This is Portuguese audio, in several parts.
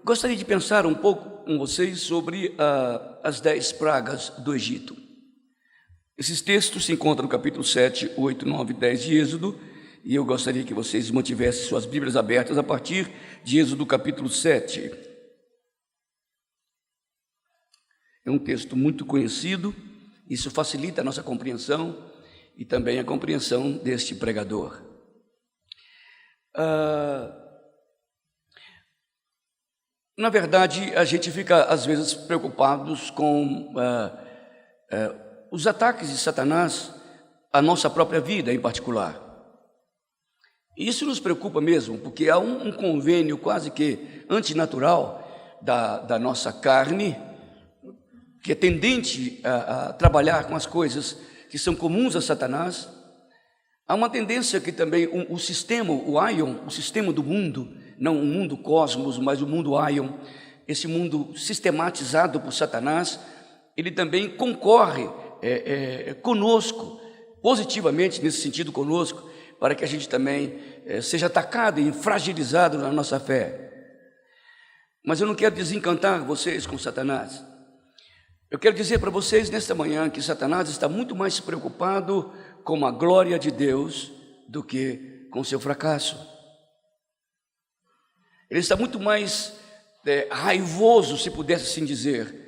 gostaria de pensar um pouco com vocês sobre as 10 pragas do Egito. Esses textos se encontram no capítulo 7, 8, 9 e 10 de Êxodo, e eu gostaria que vocês mantivessem suas Bíblias abertas a partir de Êxodo capítulo 7. É um texto muito conhecido, isso facilita a nossa compreensão e também a compreensão deste pregador. Na verdade, a gente fica às vezes preocupados com os ataques de Satanás à nossa própria vida em particular. E isso nos preocupa mesmo, porque há um convênio quase que antinatural da nossa carne, que é tendente a trabalhar com as coisas que são comuns a Satanás. Há uma tendência que também o sistema, o Aion, o sistema do mundo, não o mundo cosmos, mas o mundo Aion, esse mundo sistematizado por Satanás, ele também concorre conosco, positivamente nesse sentido conosco, para que a gente também seja atacado e fragilizado na nossa fé. Mas eu não quero desencantar vocês com Satanás. Eu quero dizer para vocês nesta manhã que Satanás está muito mais preocupado com a glória de Deus do que com seu fracasso. Ele está muito mais raivoso, se pudesse assim dizer,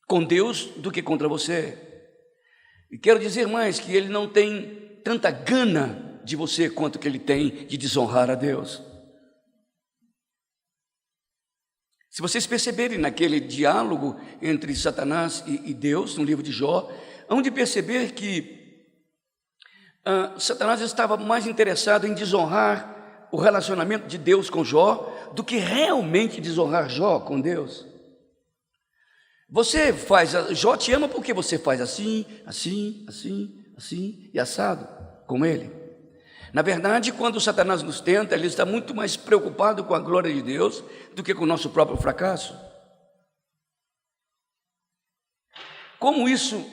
com Deus do que contra você. E quero dizer mais que ele não tem tanta gana de você quanto que ele tem de desonrar a Deus. Se vocês perceberem naquele diálogo entre Satanás e Deus, no livro de Jó, hão de perceber que Satanás estava mais interessado em desonrar o relacionamento de Deus com Jó do que realmente desonrar Jó com Deus. Jó te ama porque você faz assim, assim, assim, assim e assado com ele. Na verdade, quando Satanás nos tenta, ele está muito mais preocupado com a glória de Deus do que com o nosso próprio fracasso. Como isso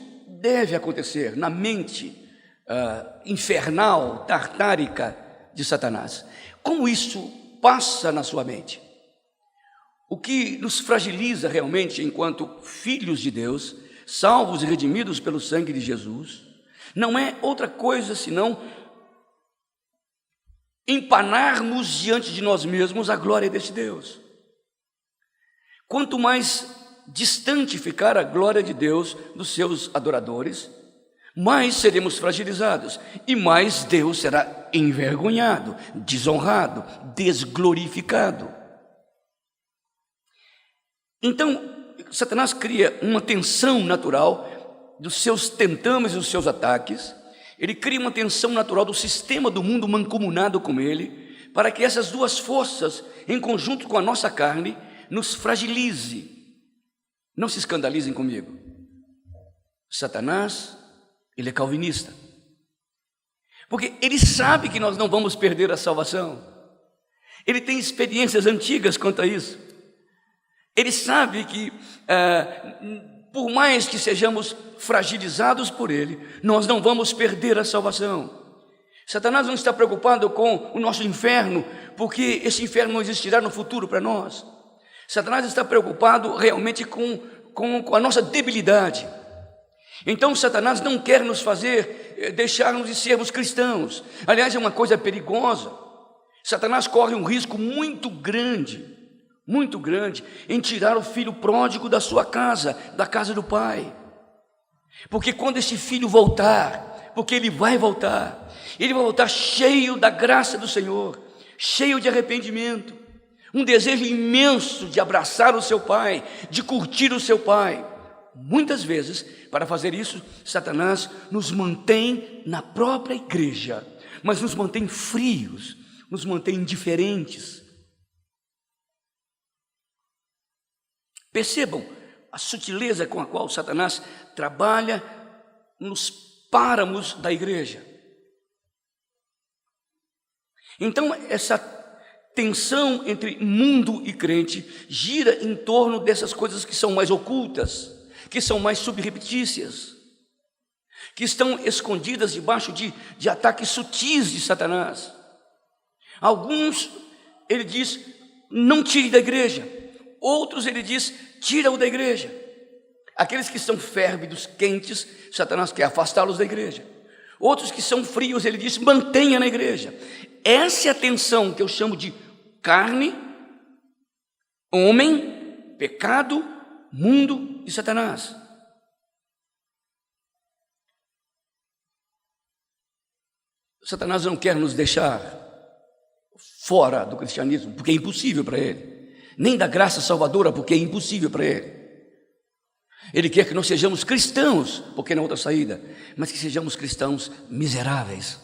deve acontecer na mente infernal, tartárica de Satanás? Como isso passa na sua mente? O que nos fragiliza realmente enquanto filhos de Deus, salvos e redimidos pelo sangue de Jesus, não é outra coisa senão empanarmos diante de nós mesmos a glória deste Deus. Quanto mais distante ficar a glória de Deus dos seus adoradores, mais seremos fragilizados e mais Deus será envergonhado, desonrado, desglorificado. Então, Satanás cria uma tensão natural dos seus tentames e dos seus ataques. Ele cria uma tensão natural do sistema do mundo mancomunado com ele, para que essas duas forças, em conjunto com a nossa carne, nos fragilize. Não se escandalizem comigo. Satanás, ele é calvinista. Porque ele sabe que nós não vamos perder a salvação. Ele tem experiências antigas quanto a isso. Ele sabe que, por mais que sejamos fragilizados por ele, nós não vamos perder a salvação. Satanás não está preocupado com o nosso inferno, porque esse inferno não existirá no futuro para nós. Satanás está preocupado realmente com a nossa debilidade. Então Satanás não quer nos fazer deixarmos de sermos cristãos. Aliás, é uma coisa perigosa. Satanás corre um risco muito grande em tirar o filho pródigo da sua casa, da casa do pai. Porque quando esse filho voltar, porque ele vai voltar cheio da graça do Senhor, cheio de arrependimento, um desejo imenso de abraçar o seu pai, de curtir o seu pai. Muitas vezes, para fazer isso, Satanás nos mantém na própria igreja, mas nos mantém frios, nos mantém indiferentes. Percebam a sutileza com a qual Satanás trabalha nos páramos da igreja. Então, essa tensão entre mundo e crente gira em torno dessas coisas que são mais ocultas, que são mais subreptícias, que estão escondidas debaixo de ataques sutis de Satanás. Alguns, ele diz, não tire da igreja. Outros ele diz, tira-o da igreja. Aqueles que são férvidos, quentes, Satanás quer afastá-los da igreja. Outros que são frios, ele diz, mantenha na igreja. Essa é a tensão que eu chamo de carne, homem, pecado, mundo e Satanás. Satanás não quer nos deixar fora do cristianismo, porque é impossível para ele. Nem da graça salvadora, porque é impossível para ele. Ele quer que nós sejamos cristãos, porque não há outra saída, mas que sejamos cristãos miseráveis.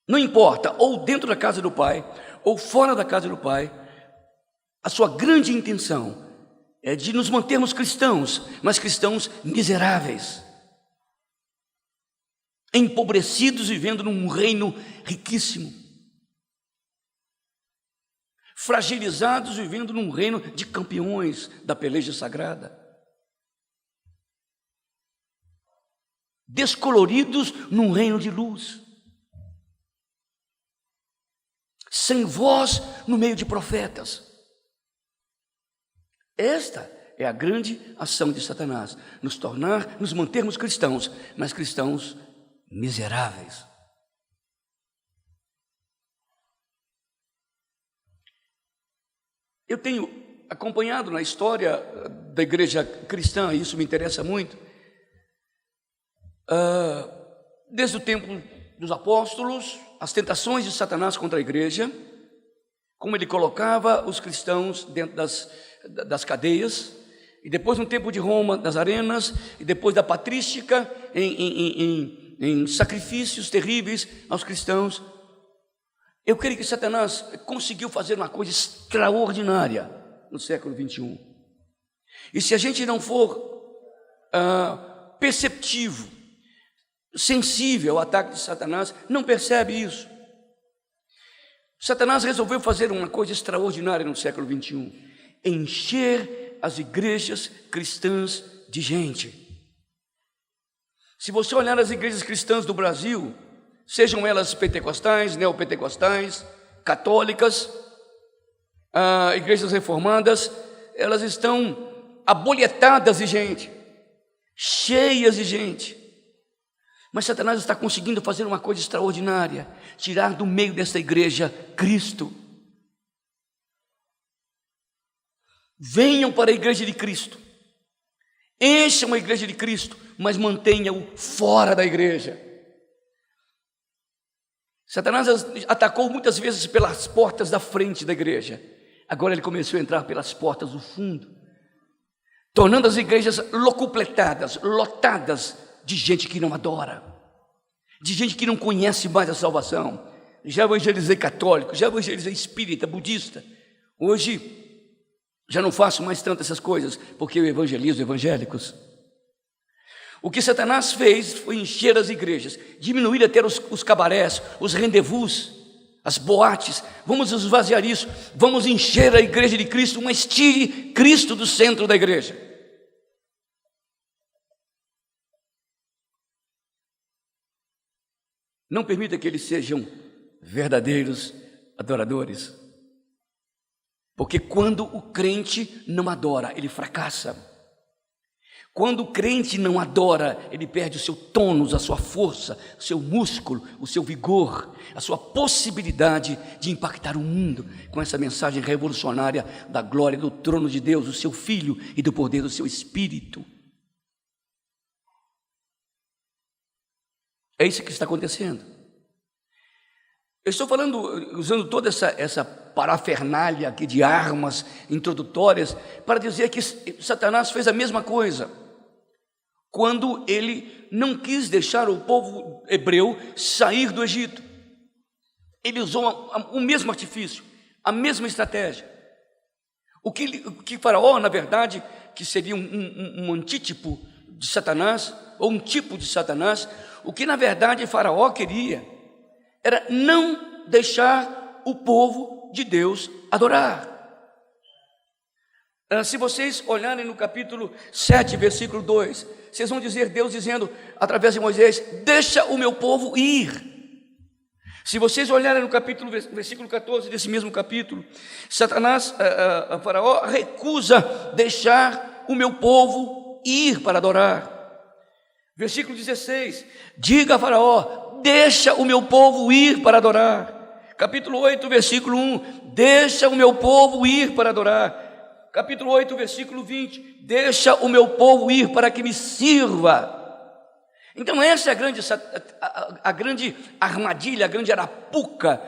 Não importa, ou dentro da casa do Pai, ou fora da casa do Pai, a sua grande intenção é de nos mantermos cristãos, mas cristãos miseráveis, empobrecidos, vivendo num reino riquíssimo, fragilizados, vivendo num reino de campeões da peleja sagrada, descoloridos num reino de luz, sem voz no meio de profetas. Esta é a grande ação de Satanás, nos mantermos cristãos, mas cristãos miseráveis. Eu tenho acompanhado na história da igreja cristã, e isso me interessa muito, desde o tempo dos apóstolos, as tentações de Satanás contra a igreja, como ele colocava os cristãos dentro das cadeias, e depois no tempo de Roma, das arenas, e depois da patrística, em sacrifícios terríveis aos cristãos. Eu creio que Satanás conseguiu fazer uma coisa extraordinária no século 21. E se a gente não for perceptivo, sensível ao ataque de Satanás, não percebe isso. Satanás resolveu fazer uma coisa extraordinária no século 21, encher as igrejas cristãs de gente. Se você olhar as igrejas cristãs do Brasil, sejam elas pentecostais, neopentecostais, católicas, igrejas reformadas, elas estão abolhetadas de gente, cheias de gente. Mas Satanás está conseguindo fazer uma coisa extraordinária, tirar do meio dessa igreja Cristo. Venham para a igreja de Cristo, encham a igreja de Cristo, mas mantenham-o fora da igreja. Satanás atacou muitas vezes pelas portas da frente da igreja, agora ele começou a entrar pelas portas do fundo, tornando as igrejas locupletadas, lotadas de gente que não adora, de gente que não conhece mais a salvação. Já evangelizei católico, já evangelizei espírita, budista. Hoje já não faço mais tanto essas coisas, porque eu evangelizo evangélicos. O que Satanás fez foi encher as igrejas, diminuir até os cabarés, os rendezvous, as boates. Vamos esvaziar isso, vamos encher a igreja de Cristo, mas tire Cristo do centro da igreja. Não permita que eles sejam verdadeiros adoradores, porque quando o crente não adora, ele fracassa. Quando o crente não adora, ele perde o seu tônus, a sua força, o seu músculo, o seu vigor, a sua possibilidade de impactar o mundo com essa mensagem revolucionária da glória do trono de Deus, do seu Filho e do poder do seu Espírito. É isso que está acontecendo. Eu estou falando, usando toda essa parafernália aqui de armas introdutórias, para dizer que Satanás fez a mesma coisa quando ele não quis deixar o povo hebreu sair do Egito. Ele usou o mesmo artifício, a mesma estratégia. O que Faraó, na verdade, que seria um antítipo de Satanás, ou um tipo de Satanás, o que na verdade Faraó queria era não deixar o povo de Deus adorar. Se vocês olharem no capítulo 7, versículo 2, vocês vão dizer Deus dizendo através de Moisés: deixa o meu povo ir. Se vocês olharem no capítulo, versículo 14 desse mesmo capítulo, Satanás, a Faraó, recusa deixar o meu povo ir para adorar. Versículo 16, diga a Faraó, deixa o meu povo ir para adorar. Capítulo 8, versículo 1, deixa o meu povo ir para adorar. Capítulo 8, versículo 20, deixa o meu povo ir para que me sirva. Então essa é a grande armadilha, a grande arapuca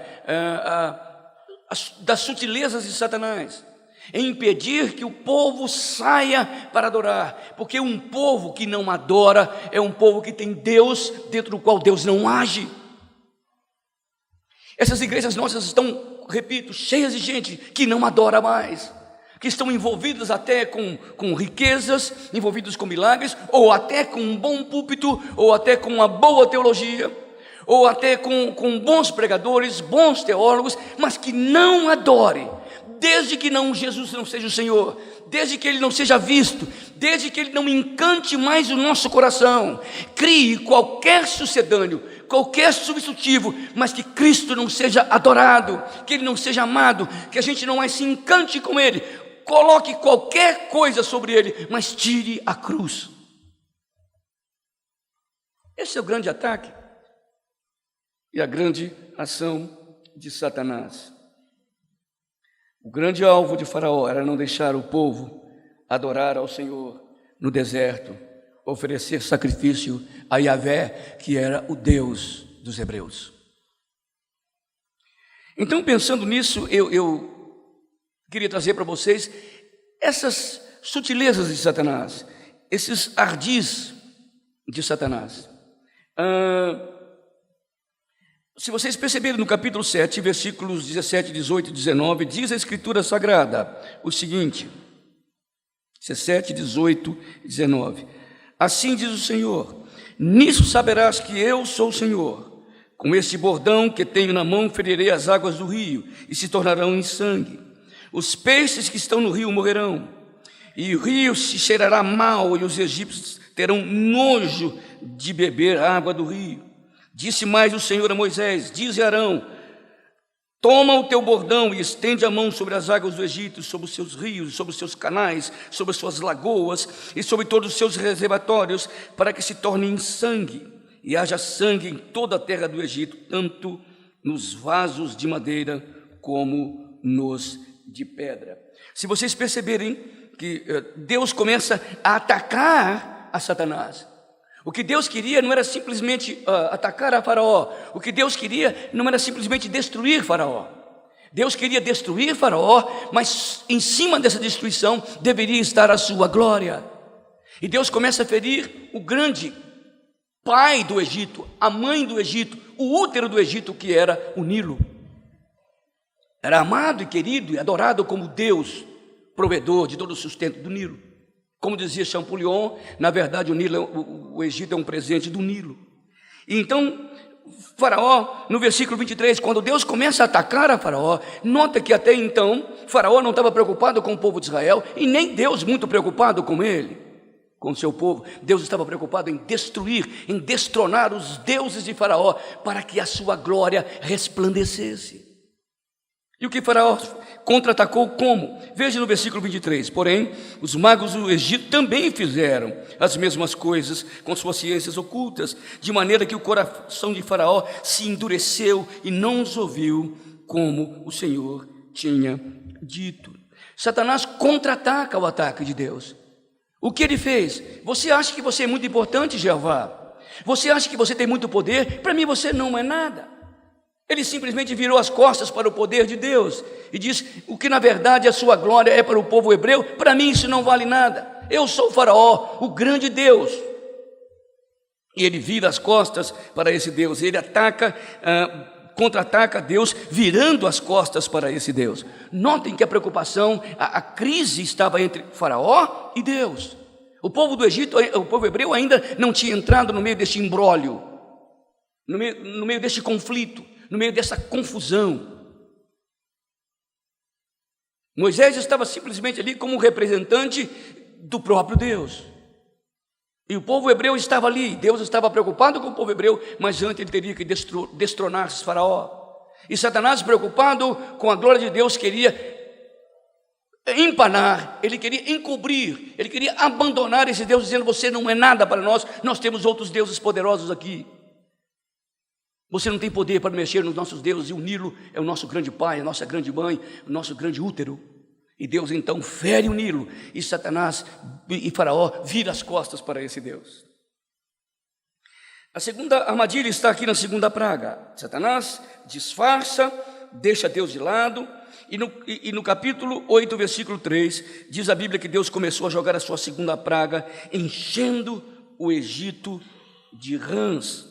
das sutilezas de Satanás, em impedir que o povo saia para adorar, porque um povo que não adora é um povo que tem Deus dentro do qual Deus não age. Essas igrejas nossas estão, repito, cheias de gente que não adora mais, que estão envolvidos até com riquezas, envolvidos com milagres, ou até com um bom púlpito, ou até com uma boa teologia, ou até com bons pregadores, bons teólogos, mas que não adore, desde que Jesus não seja o Senhor, desde que Ele não seja visto, desde que Ele não encante mais o nosso coração. Crie qualquer sucedâneo, qualquer substitutivo, mas que Cristo não seja adorado, que Ele não seja amado, que a gente não mais se encante com Ele. Coloque qualquer coisa sobre Ele, mas tire a cruz. Esse é o grande ataque e a grande ação de Satanás. O grande alvo de Faraó era não deixar o povo adorar ao Senhor no deserto, oferecer sacrifício a Yahvé, que era o Deus dos hebreus. Então, pensando nisso, eu queria trazer para vocês essas sutilezas de Satanás, esses ardis de Satanás. Se vocês perceberem no capítulo 7, versículos 17, 18 e 19, diz a Escritura Sagrada o seguinte, 17, 18 e 19: assim diz o Senhor, nisso saberás que eu sou o Senhor, com este bordão que tenho na mão ferirei as águas do rio, e se tornarão em sangue. Os peixes que estão no rio morrerão, e o rio se cheirará mal, e os egípcios terão nojo de beber a água do rio. Disse mais o Senhor a Moisés, dize a Arão, toma o teu bordão e estende a mão sobre as águas do Egito, sobre os seus rios, sobre os seus canais, sobre as suas lagoas e sobre todos os seus reservatórios, para que se tornem em sangue, e haja sangue em toda a terra do Egito, tanto nos vasos de madeira como nos de pedra. Se vocês perceberem que Deus começa a atacar a Satanás, o que Deus queria não era simplesmente atacar a Faraó, o que Deus queria não era simplesmente destruir Faraó. Deus queria destruir Faraó, mas em cima dessa destruição deveria estar a sua glória. E Deus começa a ferir o grande pai do Egito, a mãe do Egito, o útero do Egito, que era o Nilo. Era amado e querido e adorado como Deus, provedor de todo o sustento do Nilo. Como dizia Champollion, na verdade o Egito é um presente do Nilo. E então, Faraó, no versículo 23, quando Deus começa a atacar a Faraó, nota que até então, Faraó não estava preocupado com o povo de Israel, e nem Deus muito preocupado com ele, com o seu povo. Deus estava preocupado em destruir, em destronar os deuses de Faraó, para que a sua glória resplandecesse. E o que Faraó contra-atacou como? Veja no versículo 23, porém, os magos do Egito também fizeram as mesmas coisas com suas ciências ocultas, de maneira que o coração de Faraó se endureceu e não os ouviu, como o Senhor tinha dito. Satanás contra-ataca o ataque de Deus. O que ele fez? Você acha que você é muito importante, Jeová? Você acha que você tem muito poder? Para mim você não é nada. Ele simplesmente virou as costas para o poder de Deus e diz, o que na verdade a sua glória é para o povo hebreu, para mim isso não vale nada. Eu sou o Faraó, o grande Deus. E ele vira as costas para esse Deus, ele contra-ataca Deus, virando as costas para esse Deus. Notem que a preocupação, a crise estava entre Faraó e Deus. O povo do Egito, o povo hebreu ainda não tinha entrado no meio deste imbróglio, no meio deste conflito, no meio dessa confusão. Moisés estava simplesmente ali como representante do próprio Deus. E o povo hebreu estava ali, Deus estava preocupado com o povo hebreu, mas antes ele teria que destronar Faraó. E Satanás, preocupado com a glória de Deus, queria empanar, ele queria encobrir, ele queria abandonar esse Deus, dizendo: você não é nada para nós, nós temos outros deuses poderosos aqui. Você não tem poder para mexer nos nossos deuses, e o Nilo é o nosso grande pai, a nossa grande mãe, o nosso grande útero. E Deus então fere o Nilo, e Satanás e Faraó vira as costas para esse Deus. A segunda armadilha está aqui na segunda praga. Satanás disfarça, deixa Deus de lado, e no capítulo 8, versículo 3, diz a Bíblia que Deus começou a jogar a sua segunda praga, enchendo o Egito de rãs.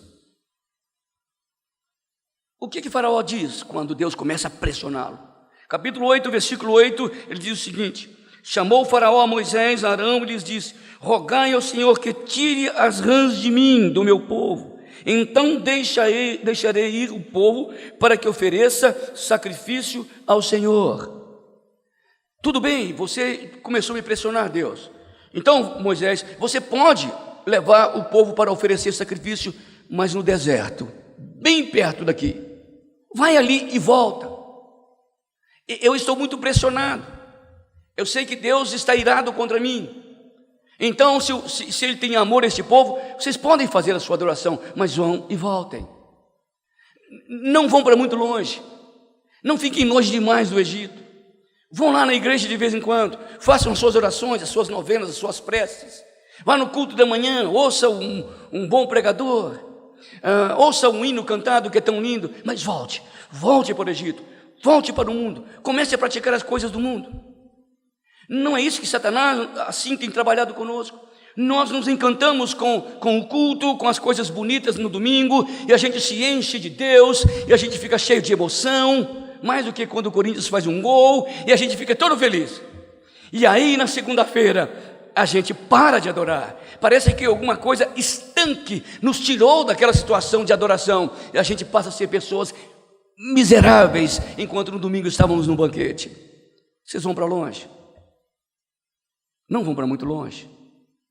O que Faraó diz quando Deus começa a pressioná-lo? Capítulo 8, versículo 8, ele diz o seguinte: chamou Faraó a Moisés, a Arão, e lhes disse: rogai ao Senhor que tire as rãs de mim, do meu povo. Então deixarei ir o povo para que ofereça sacrifício ao Senhor. Tudo bem, você começou a me pressionar, Deus. Então, Moisés, você pode levar o povo para oferecer sacrifício, mas no deserto, bem perto daqui. Vai ali e volta. Eu estou muito pressionado. Eu sei que Deus está irado contra mim. Então, se Ele tem amor a este povo, vocês podem fazer a sua adoração, mas vão e voltem. Não vão para muito longe. Não fiquem longe demais do Egito. Vão lá na igreja de vez em quando. Façam as suas orações, as suas novenas, as suas preces. Vá no culto da manhã, ouça um bom pregador. Ouça um hino cantado que é tão lindo. Mas volte para o Egito. Volte para o mundo. Comece a praticar as coisas do mundo. Não é isso que Satanás assim tem trabalhado conosco. Nós nos encantamos com o culto, com as coisas bonitas no domingo, e a gente se enche de Deus, e a gente fica cheio de emoção, mais do que quando o Corinthians faz um gol, e a gente fica todo feliz. E aí na segunda-feira a gente para de adorar. Parece que alguma coisa estanque nos tirou daquela situação de adoração, e a gente passa a ser pessoas miseráveis, enquanto no domingo estávamos num banquete. Vocês vão para longe? Não vão para muito longe.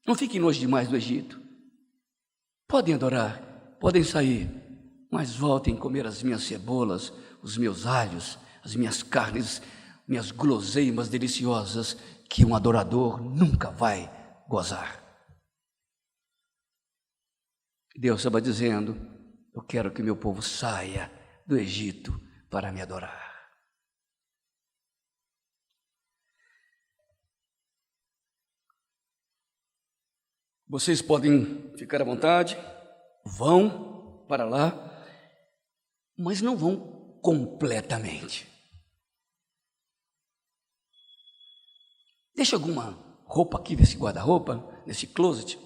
Não fiquem longe demais do Egito. Podem adorar, podem sair, mas voltem a comer as minhas cebolas, os meus alhos, as minhas carnes, minhas guloseimas deliciosas, que um adorador nunca vai gozar. Deus estava dizendo: eu quero que meu povo saia do Egito para me adorar. Vocês podem ficar à vontade, vão para lá, mas não vão completamente. Deixa alguma roupa aqui nesse guarda-roupa, nesse closet.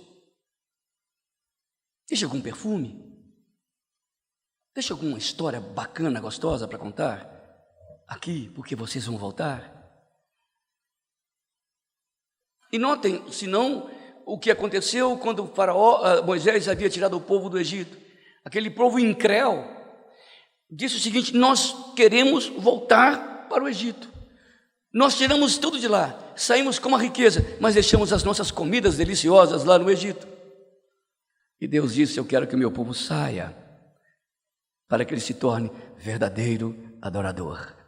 Deixa algum perfume. Deixa alguma história bacana, gostosa para contar aqui, porque vocês vão voltar. E notem, se não, o que aconteceu quando Moisés havia tirado o povo do Egito. Aquele povo incrédulo disse o seguinte: nós queremos voltar para o Egito. Nós tiramos tudo de lá, saímos com uma riqueza, mas deixamos as nossas comidas deliciosas lá no Egito. E Deus disse: eu quero que o meu povo saia, para que ele se torne verdadeiro adorador.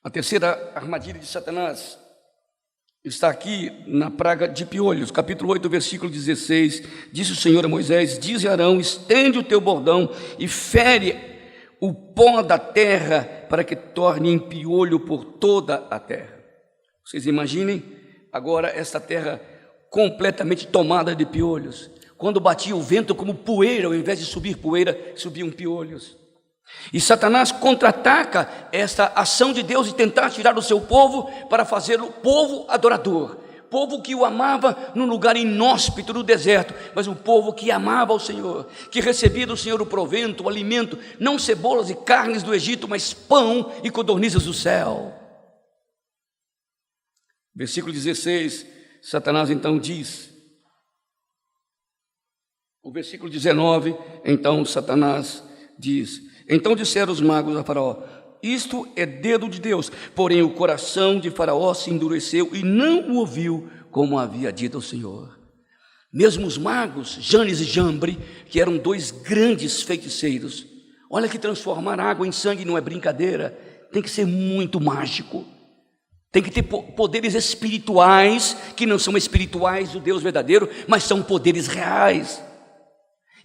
A terceira armadilha de Satanás está aqui na praga de piolhos, capítulo 8, versículo 16. Disse o Senhor a Moisés: dize a Arão, estende o teu bordão e fere o pó da terra, para que torne em piolho por toda a terra. Vocês imaginem agora esta terra completamente tomada de piolhos. Quando batia o vento como poeira, ao invés de subir poeira, subiam piolhos. E Satanás contra-ataca esta ação de Deus de tentar tirar o seu povo para fazê-lo povo adorador, povo que o amava num lugar inóspito no deserto, mas um povo que amava o Senhor, que recebia do Senhor o provento, o alimento, não cebolas e carnes do Egito, mas pão e codornizes do céu. Versículo 16, Satanás então diz, o versículo 19, então Satanás diz: então disseram os magos a Faraó: Isto é dedo de Deus. Porém o coração de Faraó se endureceu e não o ouviu, como havia dito o Senhor. Mesmo os magos, Janes e Jambre, que eram dois grandes feiticeiros, olha que transformar água em sangue não é brincadeira, tem que ser muito mágico, tem que ter poderes espirituais, que não são espirituais do Deus verdadeiro, mas são poderes reais.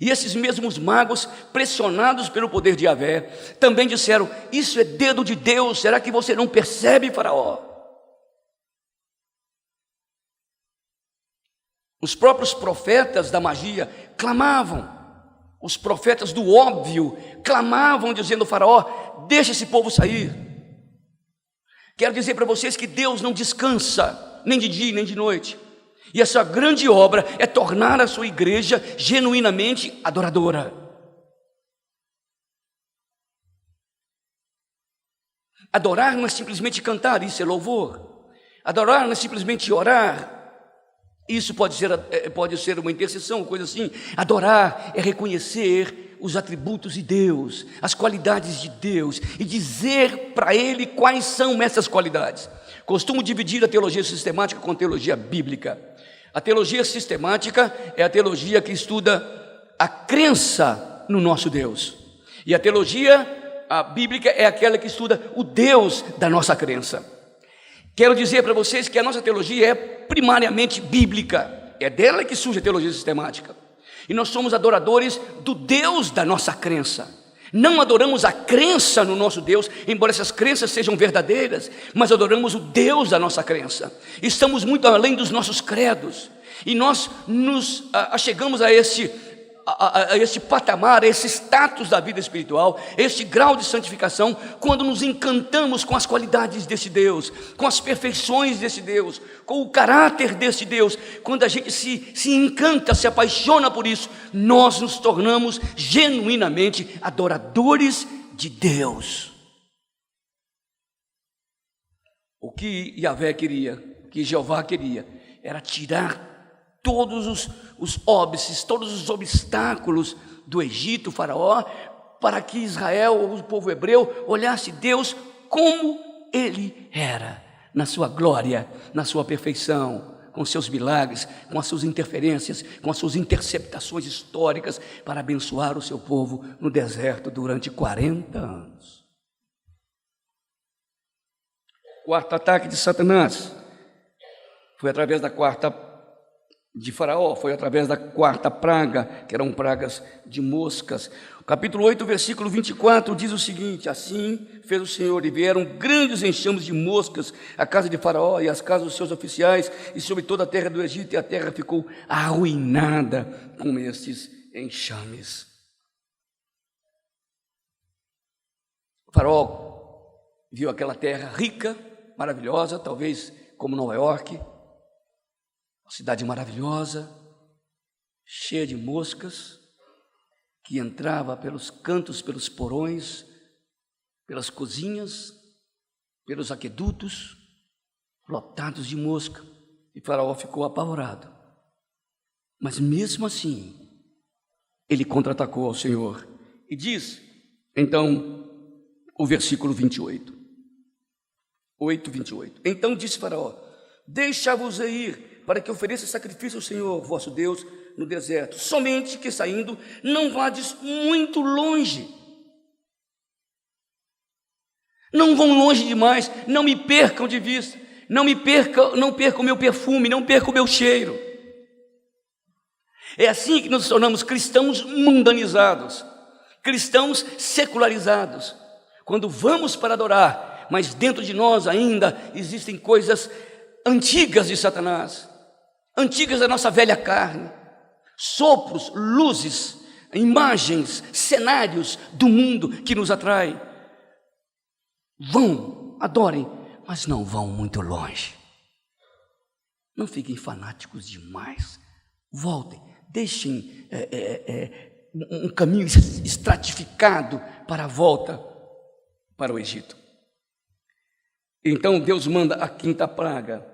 E esses mesmos magos, pressionados pelo poder de Yahvé, também disseram: isso é dedo de Deus, será que você não percebe, Faraó? Os próprios profetas da magia clamavam, os profetas do óbvio clamavam, dizendo: Faraó, deixa esse povo sair. Quero dizer para vocês que Deus não descansa, nem de dia nem de noite. E essa grande obra é tornar a sua igreja genuinamente adoradora. Adorar não é simplesmente cantar, isso é louvor. Adorar não é simplesmente orar, isso pode ser uma intercessão, coisa assim. Adorar é reconhecer os atributos de Deus, as qualidades de Deus, e dizer para Ele quais são essas qualidades. Costumo dividir a teologia sistemática com a teologia bíblica. A teologia sistemática é a teologia que estuda a crença no nosso Deus. E a teologia bíblica é aquela que estuda o Deus da nossa crença. Quero dizer para vocês que a nossa teologia é primariamente bíblica. É dela que surge a teologia sistemática. E nós somos adoradores do Deus da nossa crença. Não adoramos a crença no nosso Deus, embora essas crenças sejam verdadeiras, mas adoramos o Deus da nossa crença. Estamos muito além dos nossos credos, e nós nos achegamos a esse patamar, a esse status da vida espiritual, esse grau de santificação, quando nos encantamos com as qualidades desse Deus, com as perfeições desse Deus, com o caráter desse Deus. Quando a gente se encanta, se apaixona por isso, nós nos tornamos genuinamente adoradores de Deus. O que Yahvé queria, o que Jeová queria, era tirar todos os óbices, todos os obstáculos do Egito, Faraó, para que Israel, o povo hebreu, olhasse Deus como Ele era, na sua glória, na sua perfeição, com seus milagres, com as suas interferências, com as suas interceptações históricas, para abençoar o seu povo no deserto durante 40 anos. Quarto ataque de Satanás foi através da de Faraó, foi através da quarta praga, que eram pragas de moscas. O capítulo 8, versículo 24 diz o seguinte: assim fez o Senhor, e vieram grandes enxames de moscas à casa de Faraó e às casas dos seus oficiais, e sobre toda a terra do Egito, e a terra ficou arruinada com estes enxames. O Faraó viu aquela terra rica, maravilhosa, talvez como Nova York, cidade maravilhosa, cheia de moscas, que entrava pelos cantos, pelos porões, pelas cozinhas, pelos aquedutos, lotados de mosca. E Faraó ficou apavorado. Mas mesmo assim, ele contra-atacou ao Senhor. E diz, então, o versículo 28. 8:28. Então disse Faraó: deixa-vos ir, para que ofereça sacrifício ao Senhor, vosso Deus, no deserto. Somente que saindo, não vades muito longe. Não vão longe demais, não me percam de vista, não percam o meu perfume, não percam o meu cheiro. É assim que nos tornamos cristãos mundanizados, cristãos secularizados. Quando vamos para adorar, mas dentro de nós ainda existem coisas antigas de Satanás, antigas da nossa velha carne, sopros, luzes, imagens, cenários do mundo que nos atrai. Vão, adorem, mas não vão muito longe. Não fiquem fanáticos demais. Voltem, deixem um caminho estratificado para a volta para o Egito. Então Deus manda a quinta praga,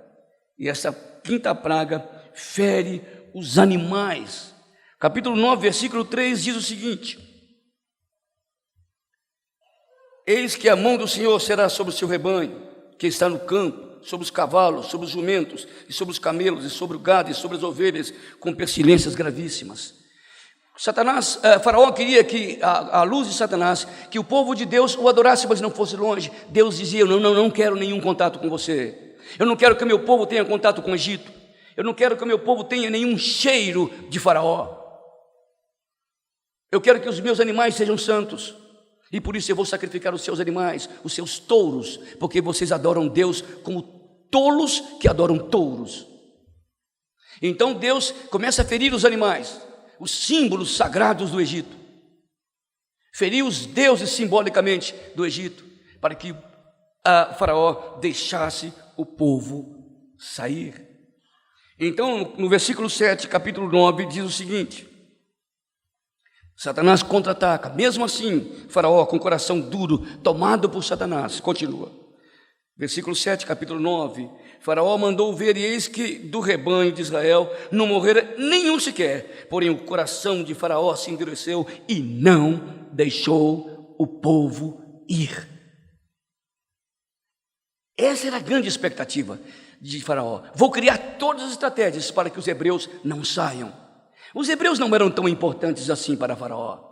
e essa quinta praga fere os animais. Capítulo 9, versículo 3 diz o seguinte: Eis que a mão do Senhor será sobre o seu rebanho, que está no campo, sobre os cavalos, sobre os jumentos, e sobre os camelos, e sobre o gado, e sobre as ovelhas, com pestilências gravíssimas. Faraó queria que, à luz de Satanás, que o povo de Deus o adorasse, mas não fosse longe. Deus dizia: não quero nenhum contato com você. Eu não quero que o meu povo tenha contato com o Egito. Eu não quero que o meu povo tenha nenhum cheiro de Faraó. Eu quero que os meus animais sejam santos. E por isso eu vou sacrificar os seus animais, os seus touros, porque vocês adoram Deus como tolos que adoram touros. Então Deus começa a ferir os animais, os símbolos sagrados do Egito. Feriu os deuses simbolicamente do Egito, para que Faraó deixasse o povo sair. Então, no versículo 7, capítulo 9, diz o seguinte: Satanás contra-ataca. Mesmo assim, Faraó, com o coração duro, tomado por Satanás, continua. Versículo 7, capítulo 9. Faraó mandou ver, e eis que do rebanho de Israel não morrera nenhum sequer. Porém, o coração de Faraó se endureceu e não deixou o povo ir. Essa era a grande expectativa de Faraó. Vou criar todas as estratégias para que os hebreus não saiam. Os hebreus não eram tão importantes assim para Faraó.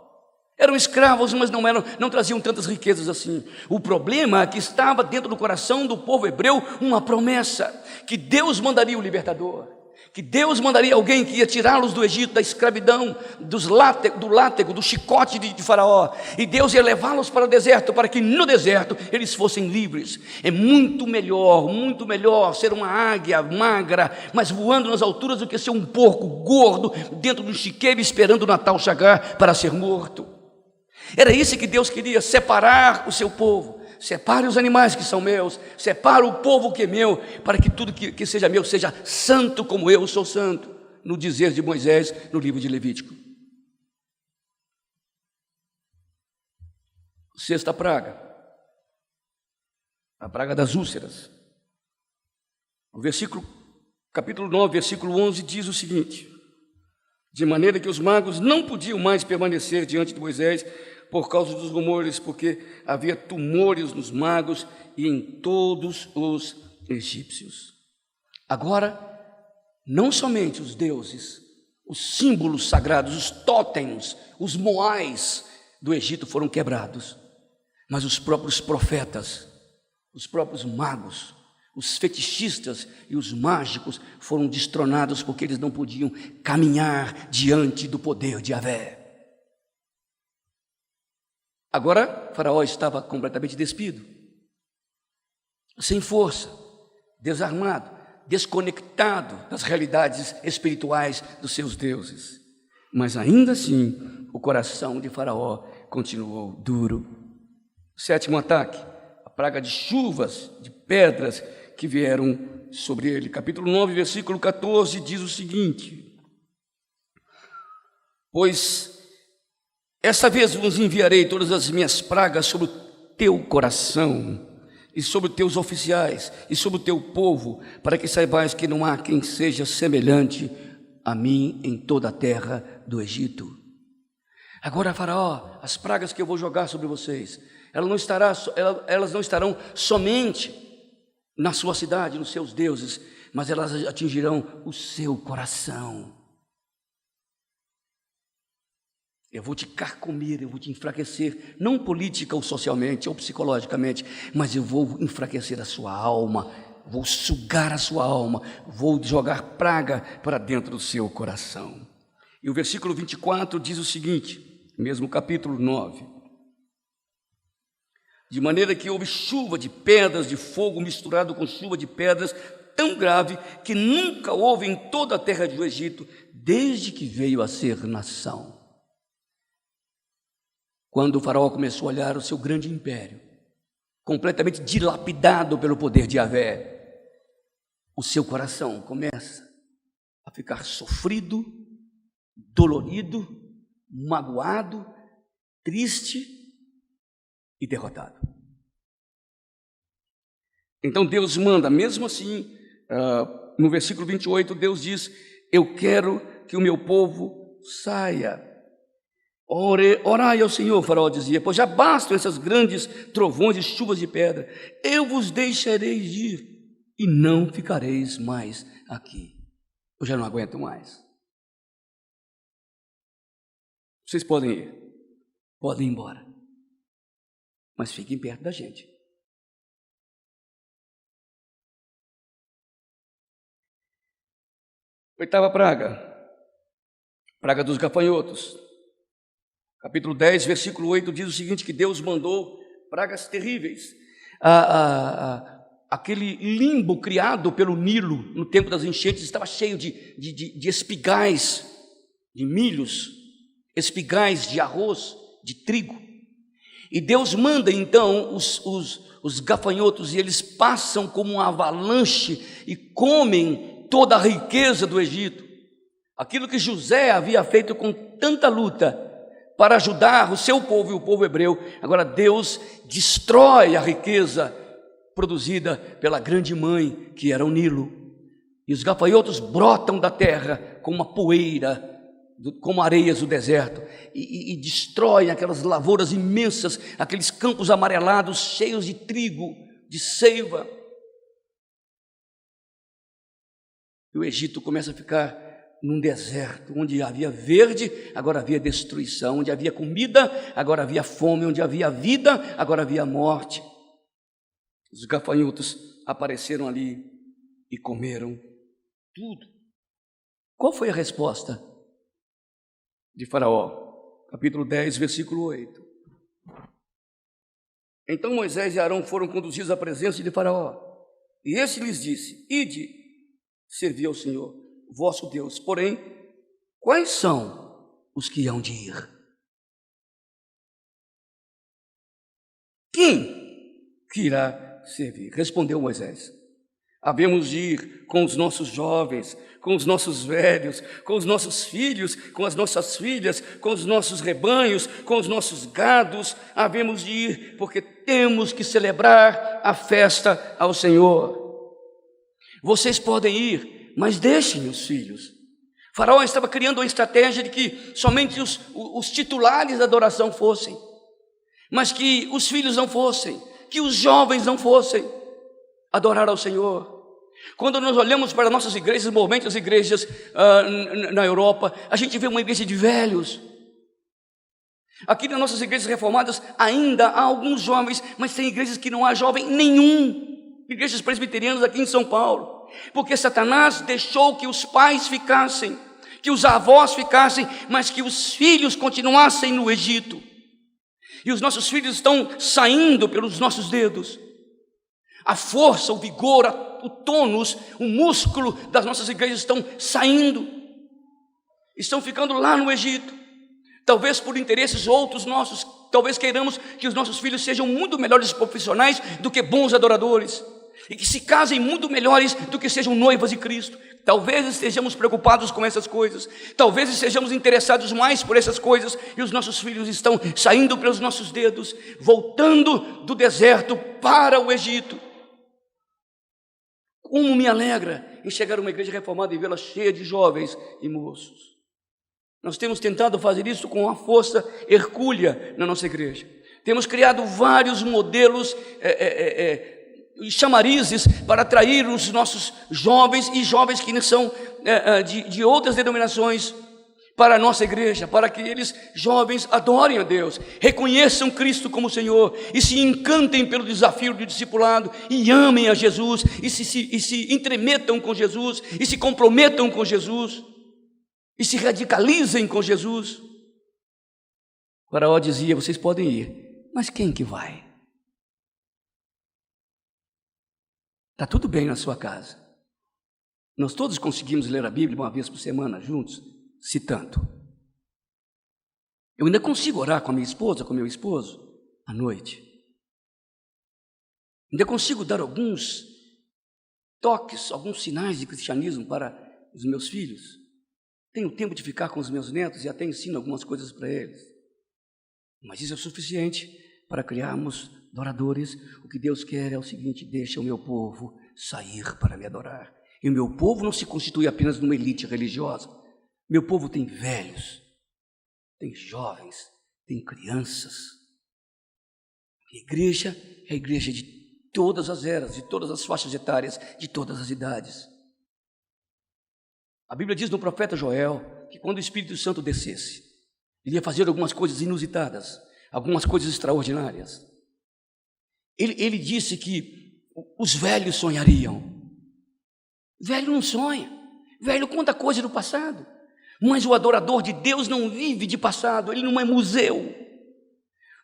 Eram escravos, mas não traziam tantas riquezas assim. O problema é que estava dentro do coração do povo hebreu uma promessa, que Deus mandaria o libertador, que Deus mandaria alguém que ia tirá-los do Egito, da escravidão, do látego, do chicote de Faraó, e Deus ia levá-los para o deserto, para que no deserto eles fossem livres. É muito melhor ser uma águia magra, mas voando nas alturas, do que ser um porco gordo dentro de um chiqueiro esperando o Natal chegar para ser morto. Era isso que Deus queria: separar o seu povo. Separe os animais que são meus, separe o povo que é meu, para que tudo que seja meu seja santo como eu sou santo, no dizer de Moisés no livro de Levítico. Sexta praga, a praga das úlceras. O capítulo 9, versículo 11 diz o seguinte: de maneira que os magos não podiam mais permanecer diante de Moisés por causa dos rumores, porque havia tumores nos magos e em todos os egípcios. Agora, não somente os deuses, os símbolos sagrados, os totens, os moais do Egito foram quebrados, mas os próprios profetas, os próprios magos, os fetichistas e os mágicos foram destronados, porque eles não podiam caminhar diante do poder de Yahvé. Agora, Faraó estava completamente despido, sem força, desarmado, desconectado das realidades espirituais dos seus deuses. Mas ainda assim, o coração de Faraó continuou duro. Sétimo ataque, a praga de chuvas, de pedras que vieram sobre ele. Capítulo 9, versículo 14 diz o seguinte: pois essa vez vos enviarei todas as minhas pragas sobre o teu coração, e sobre os teus oficiais, e sobre o teu povo, para que saibais que não há quem seja semelhante a mim em toda a terra do Egito. Agora, Faraó, as pragas que eu vou jogar sobre vocês, elas não estarão somente na sua cidade, nos seus deuses, mas elas atingirão o seu coração. Eu vou te carcomer, eu vou te enfraquecer, não política ou socialmente ou psicologicamente, mas eu vou enfraquecer a sua alma, vou sugar a sua alma, vou jogar praga para dentro do seu coração. E o versículo 24 diz o seguinte, mesmo capítulo 9: de maneira que houve chuva de pedras de fogo misturado com chuva de pedras, tão grave que nunca houve em toda a terra do Egito, desde que veio a ser nação. Quando o Faraó começou a olhar o seu grande império, completamente dilapidado pelo poder de Yahvé, o seu coração começa a ficar sofrido, dolorido, magoado, triste e derrotado. Então Deus manda, mesmo assim, no versículo 28, Deus diz: eu quero que o meu povo saia. Orai ao Senhor, Faraó dizia, pois já bastam essas grandes trovões e chuvas de pedra. Eu vos deixarei ir e não ficareis mais aqui. Eu já não aguento mais. Vocês podem ir, podem ir embora, mas fiquem perto da gente. Oitava praga, praga dos gafanhotos. Capítulo 10, versículo 8 diz o seguinte, que Deus mandou pragas terríveis. Aquele limbo criado pelo Nilo no tempo das enchentes estava cheio de espigais, de milhos, espigais de arroz, de trigo. E Deus manda então os gafanhotos, e eles passam como uma avalanche e comem toda a riqueza do Egito. Aquilo que José havia feito com tanta luta para ajudar o seu povo e o povo hebreu, agora Deus destrói a riqueza produzida pela grande mãe que era o Nilo. E os gafanhotos brotam da terra como uma poeira, como areias do deserto, e destroem aquelas lavouras imensas, aqueles campos amarelados cheios de trigo, de seiva. E o Egito começa a ficar num deserto, onde havia verde, agora havia destruição, onde havia comida, agora havia fome, onde havia vida, agora havia morte. Os gafanhotos apareceram ali e comeram tudo. Qual foi a resposta de Faraó? Capítulo 10, versículo 8. Então Moisés e Arão foram conduzidos à presença de Faraó, e este lhes disse, ide, servi ao Senhor, vosso Deus. Porém, quais são os que hão de ir? Quem que irá servir? Respondeu Moisés, havemos de ir com os nossos jovens, com os nossos velhos, com os nossos filhos, com as nossas filhas, com os nossos rebanhos, com os nossos gados, havemos de ir, porque temos que celebrar a festa ao Senhor. Vocês podem ir, mas deixem os filhos. Faraó estava criando uma estratégia de que somente os titulares da adoração fossem, mas que os filhos não fossem, que os jovens não fossem adorar ao Senhor. Quando nós olhamos para nossas igrejas, normalmente as igrejas na Europa, a gente vê uma igreja de velhos. Aqui nas nossas igrejas reformadas ainda há alguns jovens, mas tem igrejas que não há jovem nenhum. Igrejas presbiterianas aqui em São Paulo, porque Satanás deixou que os pais ficassem, que os avós ficassem, mas que os filhos continuassem no Egito. E os nossos filhos estão saindo pelos nossos dedos. A força, o vigor, o tônus, o músculo das nossas igrejas estão saindo, estão ficando lá no Egito, talvez por interesses outros nossos. Talvez queiramos que os nossos filhos sejam muito melhores profissionais do que bons adoradores, e que se casem muito melhores do que sejam noivas de Cristo. Talvez estejamos preocupados com essas coisas, talvez estejamos interessados mais por essas coisas, e os nossos filhos estão saindo pelos nossos dedos, voltando do deserto para o Egito. Como me alegra em chegar a uma igreja reformada e vê-la cheia de jovens e moços. Nós temos tentado fazer isso com uma força hercúlea na nossa igreja. Temos criado vários modelos chamarizes para atrair os nossos jovens e jovens que são de outras denominações para a nossa igreja, para que eles, jovens, adorem a Deus, reconheçam Cristo como Senhor e se encantem pelo desafio do discipulado e amem a Jesus e se entremetam com Jesus e se comprometam com Jesus e se radicalizem com Jesus. Faraó dizia, vocês podem ir, mas quem que vai? Está tudo bem na sua casa. Nós todos conseguimos ler a Bíblia uma vez por semana juntos, se tanto. Eu ainda consigo orar com a minha esposa, com meu esposo, à noite. Ainda consigo dar alguns toques, alguns sinais de cristianismo para os meus filhos. Tenho tempo de ficar com os meus netos e até ensino algumas coisas para eles. Mas isso é suficiente para criarmos adoradores. O que Deus quer é o seguinte: deixa o meu povo sair para me adorar. E o meu povo não se constitui apenas numa elite religiosa. Meu povo tem velhos, tem jovens, tem crianças. A igreja é a igreja de todas as eras, de todas as faixas etárias, de todas as idades. A Bíblia diz no profeta Joel que quando o Espírito Santo descesse, ele ia fazer algumas coisas inusitadas, algumas coisas extraordinárias. Ele disse que os velhos sonhariam. Velho não sonha, velho conta coisa do passado. Mas o adorador de Deus não vive de passado, ele não é museu.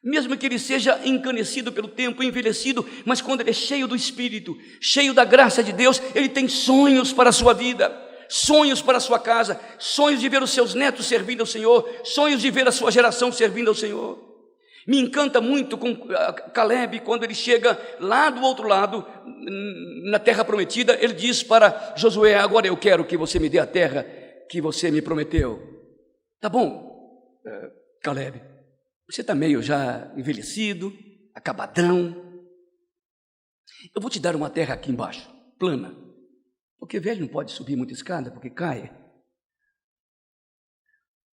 Mesmo que ele seja encanecido pelo tempo, envelhecido, mas quando ele é cheio do Espírito, cheio da graça de Deus, ele tem sonhos para a sua vida, sonhos para a sua casa, sonhos de ver os seus netos servindo ao Senhor, sonhos de ver a sua geração servindo ao Senhor. Me encanta muito com Caleb, quando ele chega lá do outro lado, na terra prometida, ele diz para Josué: agora eu quero que você me dê a terra que você me prometeu. Tá bom, Caleb, você está meio já envelhecido, acabadão. Eu vou te dar uma terra aqui embaixo, plana, porque velho não pode subir muita escada, porque cai.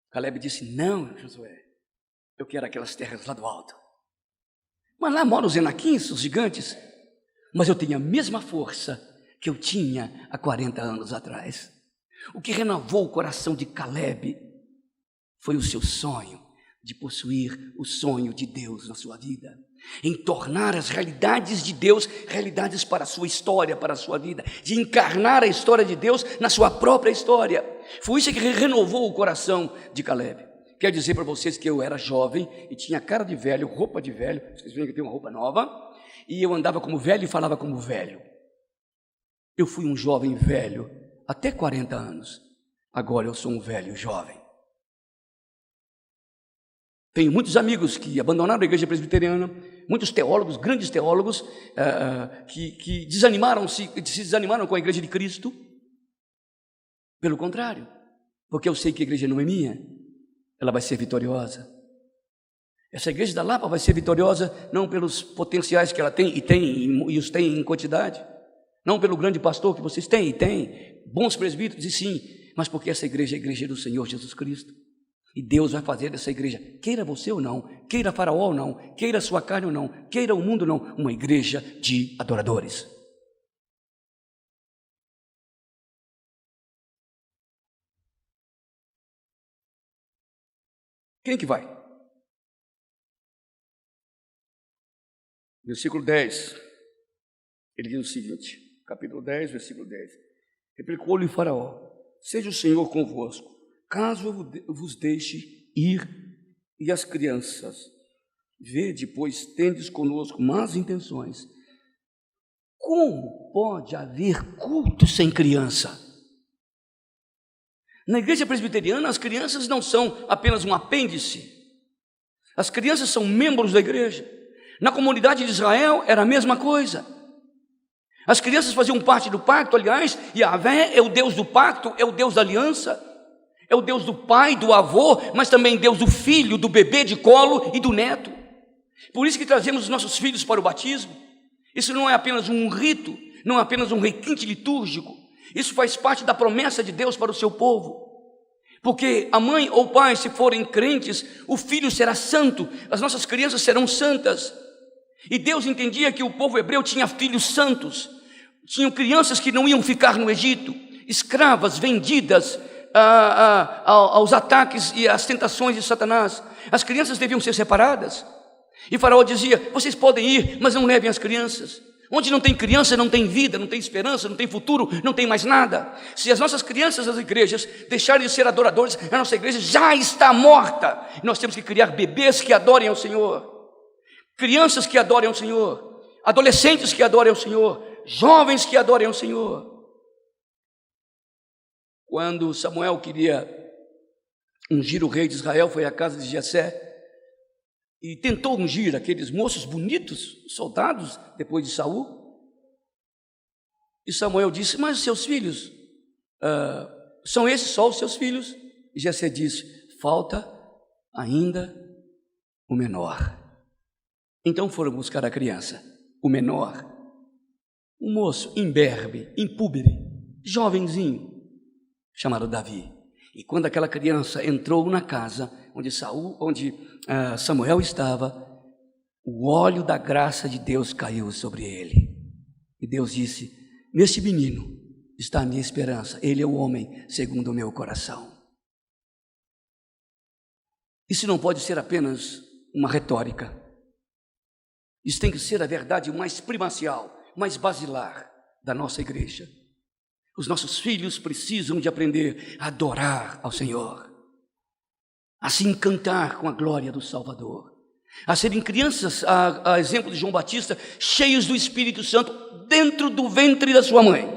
Caleb disse: não, Josué, eu quero aquelas terras lá do alto. Mas lá moram os enaquins, os gigantes. Mas eu tenho a mesma força que eu tinha há 40 anos atrás. O que renovou o coração de Caleb foi o seu sonho de possuir o sonho de Deus na sua vida, em tornar as realidades de Deus realidades para a sua história, para a sua vida, de encarnar a história de Deus na sua própria história. Foi isso que renovou o coração de Caleb. Quero dizer para vocês que eu era jovem e tinha cara de velho, roupa de velho. Vocês veem que eu tenho uma roupa nova, e eu andava como velho e falava como velho. Eu fui um jovem velho até 40 anos. Agora eu sou um velho jovem. Tenho muitos amigos que abandonaram a igreja presbiteriana, muitos teólogos, grandes teólogos, que se desanimaram com a igreja de Cristo. Pelo contrário, porque eu sei que a igreja não é minha, ela vai ser vitoriosa. Essa igreja da Lapa vai ser vitoriosa não pelos potenciais que ela tem, e os tem em quantidade, não pelo grande pastor que vocês têm, e tem bons presbíteros, e sim, mas porque essa igreja é a igreja do Senhor Jesus Cristo. E Deus vai fazer dessa igreja, queira você ou não, queira Faraó ou não, queira a sua carne ou não, queira o mundo ou não, uma igreja de adoradores. Quem que vai? Versículo 10, ele diz o seguinte, capítulo 10, versículo 10. Replicou-lhe Faraó: seja o Senhor convosco, caso eu vos deixe ir, e as crianças, vede, pois tendes conosco más intenções. Como pode haver culto sem criança? Na igreja presbiteriana, as crianças não são apenas um apêndice. As crianças são membros da igreja. Na comunidade de Israel era a mesma coisa. As crianças faziam parte do pacto, aliás, e Yahvé é o Deus do pacto, é o Deus da aliança, é o Deus do pai, do avô, mas também Deus do filho, do bebê de colo e do neto. Por isso que trazemos os nossos filhos para o batismo. Isso não é apenas um rito, não é apenas um requinte litúrgico. Isso faz parte da promessa de Deus para o seu povo. Porque a mãe ou o pai, se forem crentes, o filho será santo, as nossas crianças serão santas. E Deus entendia que o povo hebreu tinha filhos santos, tinham crianças que não iam ficar no Egito, escravas, vendidas aos ataques e às tentações de Satanás. As crianças deviam ser separadas. E Faraó dizia: vocês podem ir, mas não levem as crianças. Onde não tem criança, não tem vida, não tem esperança, não tem futuro, não tem mais nada. Se as nossas crianças das igrejas deixarem de ser adoradores, a nossa igreja já está morta. Nós temos que criar bebês que adorem ao Senhor, crianças que adorem ao Senhor, adolescentes que adorem ao Senhor, jovens que adorem ao Senhor. Quando Samuel queria ungir o rei de Israel, foi à casa de Jessé e tentou ungir aqueles moços bonitos, soldados, depois de Saul. E Samuel disse: mas os seus filhos, são esses só os seus filhos? E Jessé disse: falta ainda o menor. Então foram buscar a criança, o menor, um moço imberbe, impúbere, jovenzinho, chamado Davi. E quando aquela criança entrou na casa onde Samuel estava, o óleo da graça de Deus caiu sobre ele. E Deus disse: neste menino está a minha esperança, ele é o homem segundo o meu coração. Isso não pode ser apenas uma retórica. Isso tem que ser a verdade mais primacial, mais basilar da nossa igreja. Os nossos filhos precisam de aprender a adorar ao Senhor, a se encantar com a glória do Salvador, a serem crianças, a exemplo de João Batista, cheios do Espírito Santo dentro do ventre da sua mãe.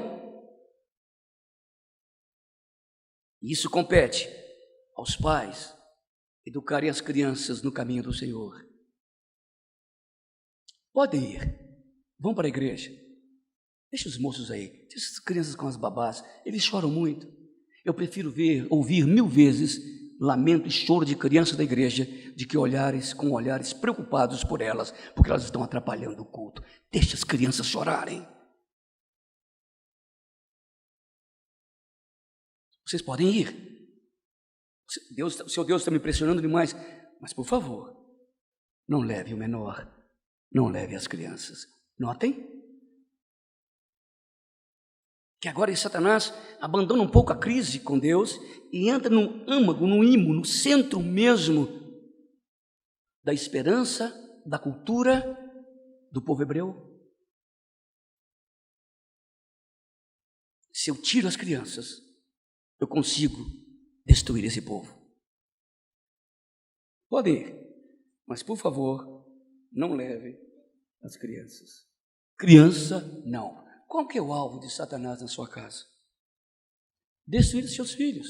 E isso compete aos pais educarem as crianças no caminho do Senhor. Podem ir, vão para a igreja, deixa os moços aí, deixa as crianças com as babás, eles choram muito. Eu prefiro ouvir 1000 vezes lamento e choro de crianças da igreja de que com olhares preocupados por elas, porque elas estão atrapalhando o culto. Deixa as crianças chorarem. Vocês podem ir. O seu Deus está me impressionando demais, mas por favor, não leve o menor, não leve as crianças. Notem que agora Satanás abandona um pouco a crise com Deus e entra no âmago, no imo, no centro mesmo da esperança, da cultura do povo hebreu. Se eu tiro as crianças, eu consigo destruir esse povo. Pode ir, mas por favor, não leve as crianças. Criança, não. Qual que é o alvo de Satanás na sua casa? Destruir os seus filhos,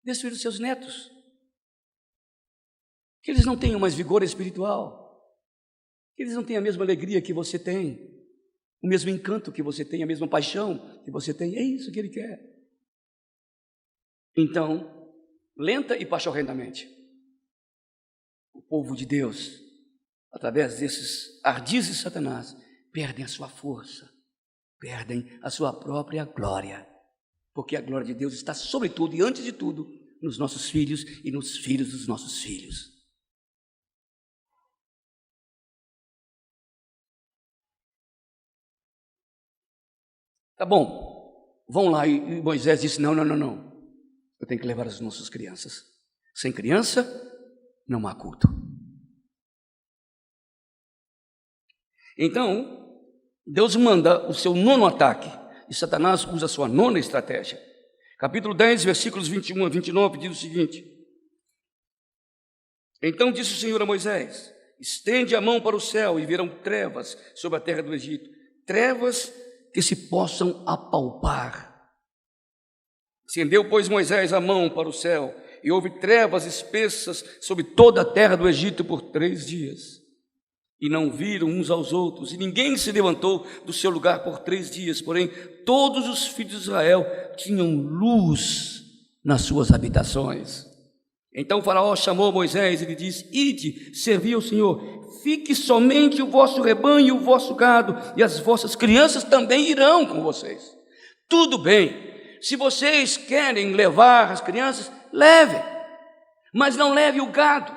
destruir os seus netos, que eles não tenham mais vigor espiritual, que eles não tenham a mesma alegria que você tem, o mesmo encanto que você tem, a mesma paixão que você tem. É isso que ele quer. Então, lenta e pachorrentamente, o povo de Deus, através desses ardis de Satanás, perdem a sua força, perdem a sua própria glória, porque a glória de Deus está sobretudo e antes de tudo nos nossos filhos e nos filhos dos nossos filhos. Tá bom, vão lá, e Moisés disse: não, eu tenho que levar as nossas crianças. Sem criança, não há culto. Então, Deus manda o seu 9º ataque, e Satanás usa a sua 9ª estratégia. Capítulo 10, versículos 21 a 29, diz o seguinte: então disse o Senhor a Moisés: estende a mão para o céu, e verão trevas sobre a terra do Egito, trevas que se possam apalpar. Estendeu, pois, Moisés a mão para o céu, e houve trevas espessas sobre toda a terra do Egito por 3 dias. E não viram uns aos outros, e ninguém se levantou do seu lugar por 3 dias. Porém, todos os filhos de Israel tinham luz nas suas habitações. Então o faraó chamou Moisés e lhe disse: ide, servi ao Senhor, fique somente o vosso rebanho e o vosso gado, e as vossas crianças também irão com vocês. Tudo bem, se vocês querem levar as crianças, levem, mas não leve o gado,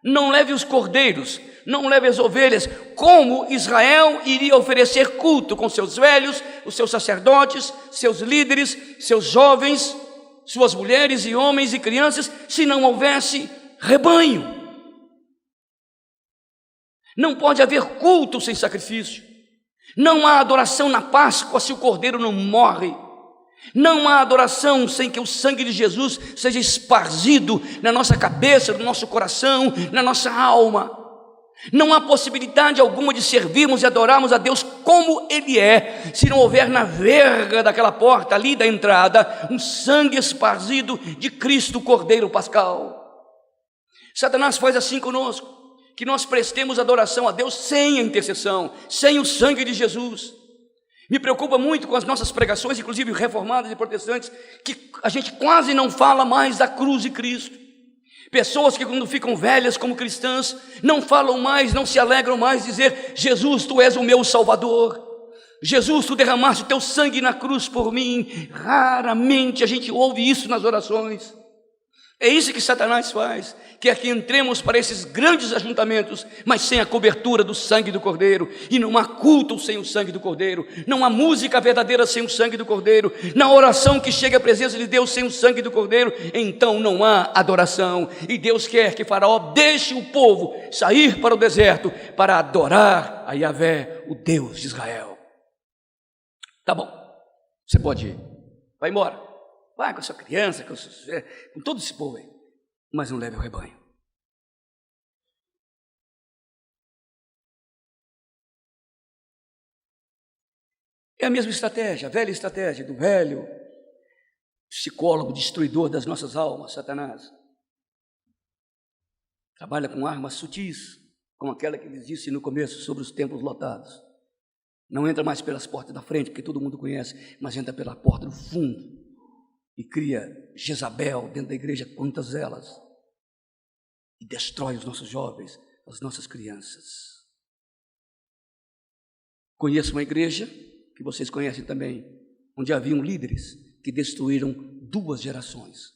não leve os cordeiros, não leve as ovelhas. Como Israel iria oferecer culto com seus velhos, os seus sacerdotes, seus líderes, seus jovens, suas mulheres e homens e crianças, se não houvesse rebanho? Não pode haver culto sem sacrifício. Não há adoração na Páscoa se o cordeiro não morre. Não há adoração sem que o sangue de Jesus seja esparzido na nossa cabeça, no nosso coração, na nossa alma. Não há possibilidade alguma de servirmos e adorarmos a Deus como Ele é, se não houver na verga daquela porta ali da entrada um sangue esparzido de Cristo, Cordeiro Pascal. Satanás faz assim conosco, que nós prestemos adoração a Deus sem a intercessão, sem o sangue de Jesus. Me preocupa muito com as nossas pregações, inclusive reformadas e protestantes, que a gente quase não fala mais da cruz de Cristo. Pessoas que quando ficam velhas como cristãs, não falam mais, não se alegram mais dizer: Jesus, Tu és o meu Salvador. Jesus, tu derramaste o teu sangue na cruz por mim. Raramente a gente ouve isso nas orações. É isso que Satanás faz, quer que entremos para esses grandes ajuntamentos, mas sem a cobertura do sangue do Cordeiro. E não há culto sem o sangue do Cordeiro, não há música verdadeira sem o sangue do Cordeiro, na oração que chega à presença de Deus sem o sangue do Cordeiro, então não há adoração. E Deus quer que Faraó deixe o povo sair para o deserto para adorar a Yahvé, o Deus de Israel. Tá bom, você pode ir, vai embora. Vai com a sua criança, com todo esse povo aí, mas não leve o rebanho. É a mesma estratégia, a velha estratégia do velho psicólogo destruidor das nossas almas, Satanás. Trabalha com armas sutis, como aquela que lhes disse no começo sobre os templos lotados. Não entra mais pelas portas da frente, porque todo mundo conhece, mas entra pela porta do fundo. E cria Jezabel dentro da igreja, quantas elas, e destrói os nossos jovens, as nossas crianças. Conheço uma igreja, que vocês conhecem também, onde haviam líderes que destruíram 2 gerações.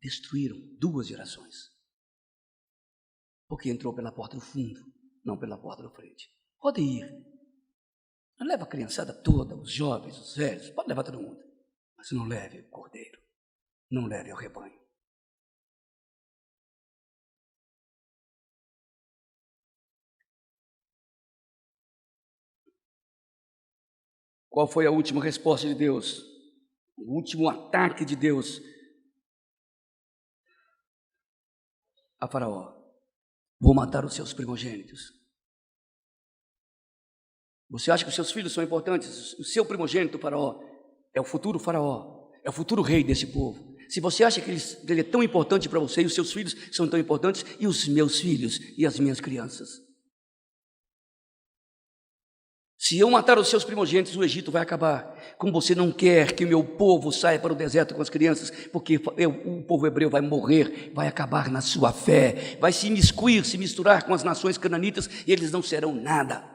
Destruíram 2 gerações. Porque entrou pela porta do fundo, não pela porta da frente. Pode ir. Não leva a criançada toda, os jovens, os velhos, pode levar todo mundo. Mas não leve o cordeiro, não leve o rebanho. Qual foi a última resposta de Deus? O último ataque de Deus a Faraó: vou matar os seus primogênitos. Você acha que os seus filhos são importantes? O seu primogênito, Faraó, é o futuro Faraó, é o futuro rei desse povo. Se você acha que ele é tão importante para você, e os seus filhos são tão importantes, e os meus filhos e as minhas crianças? Se eu matar os seus primogênitos, o Egito vai acabar. Como você não quer que o meu povo saia para o deserto com as crianças, porque o povo hebreu vai morrer, vai acabar na sua fé, vai se imiscuir, se misturar com as nações cananitas, e eles não serão nada.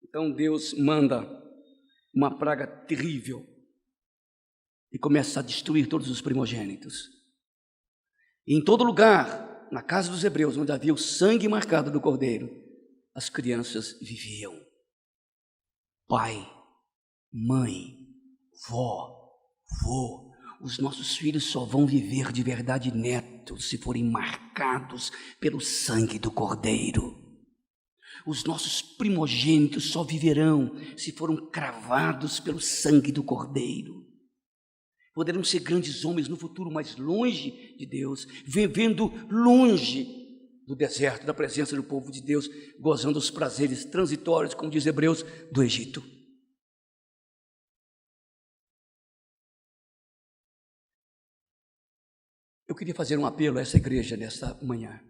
Então Deus manda uma praga terrível e começa a destruir todos os primogênitos. E em todo lugar, na casa dos hebreus, onde havia o sangue marcado do cordeiro, as crianças viviam. Pai, mãe, vó, vô, os nossos filhos só vão viver de verdade netos se forem marcados pelo sangue do cordeiro. Os nossos primogênitos só viverão se foram cravados pelo sangue do Cordeiro. Poderão ser grandes homens no futuro, mas longe de Deus, vivendo longe do deserto, da presença do povo de Deus, gozando os prazeres transitórios, como diz Hebreus, do Egito. Eu queria fazer um apelo a essa igreja nesta manhã.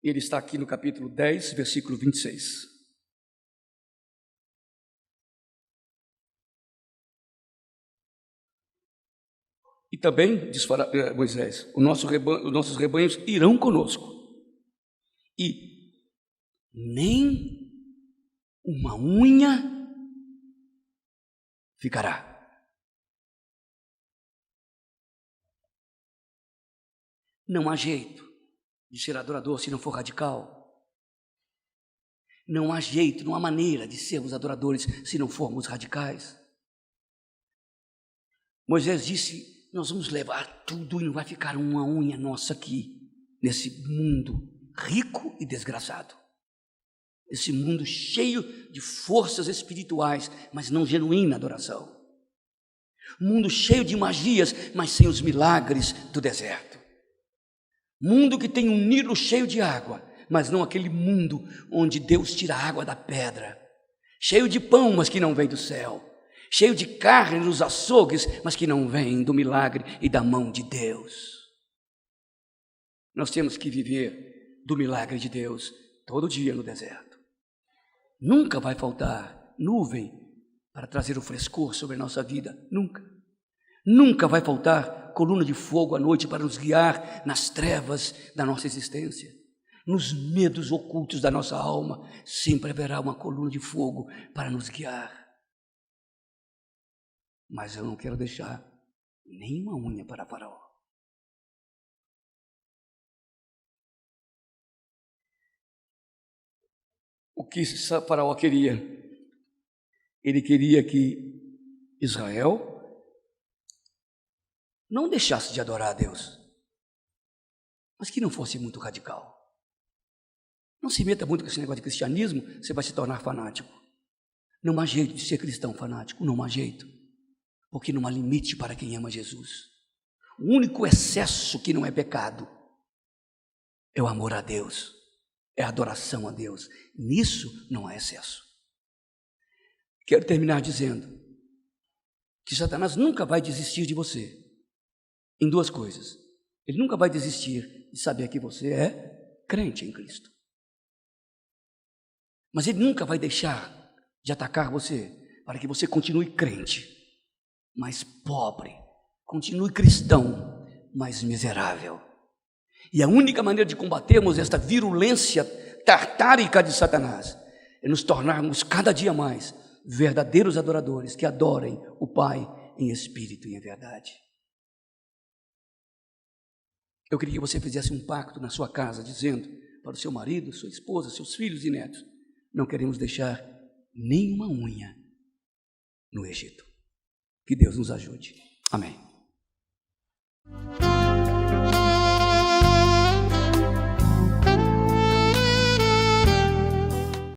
Ele está aqui no capítulo 10, versículo 26. E também, diz Moisés, os nossos rebanhos irão conosco, e nem uma unha ficará. Não há jeito de ser adorador se não for radical. Não há jeito, não há maneira de sermos adoradores se não formos radicais. Moisés disse: nós vamos levar tudo e não vai ficar uma unha nossa aqui, nesse mundo rico e desgraçado. Esse mundo cheio de forças espirituais, mas não genuína adoração. Mundo cheio de magias, mas sem os milagres do deserto. Mundo que tem um Nilo cheio de água, mas não aquele mundo onde Deus tira a água da pedra. Cheio de pão, mas que não vem do céu. Cheio de carne nos açougues, mas que não vem do milagre e da mão de Deus. Nós temos que viver do milagre de Deus todo dia no deserto. Nunca vai faltar nuvem para trazer o frescor sobre a nossa vida, nunca. Nunca vai faltar coluna de fogo à noite para nos guiar nas trevas da nossa existência. Nos medos ocultos da nossa alma, sempre haverá uma coluna de fogo para nos guiar. Mas eu não quero deixar nenhuma unha para Faraó. O que Faraó queria? Ele queria que Israel não deixasse de adorar a Deus, mas que não fosse muito radical. Não se meta muito com esse negócio de cristianismo, você vai se tornar fanático. Não há jeito de ser cristão fanático, não há jeito. Porque não há limite para quem ama Jesus. O único excesso que não é pecado é o amor a Deus, é a adoração a Deus. Nisso não há excesso. Quero terminar dizendo que Satanás nunca vai desistir de você em duas coisas. Ele nunca vai desistir de saber que você é crente em Cristo. Mas ele nunca vai deixar de atacar você para que você continue crente, mas pobre, continue cristão, mas miserável. E a única maneira de combatermos esta virulência tartárica de Satanás é nos tornarmos cada dia mais verdadeiros adoradores que adorem o Pai em espírito e em verdade. Eu queria que você fizesse um pacto na sua casa, dizendo para o seu marido, sua esposa, seus filhos e netos: não queremos deixar nenhuma unha no Egito. Que Deus nos ajude. Amém.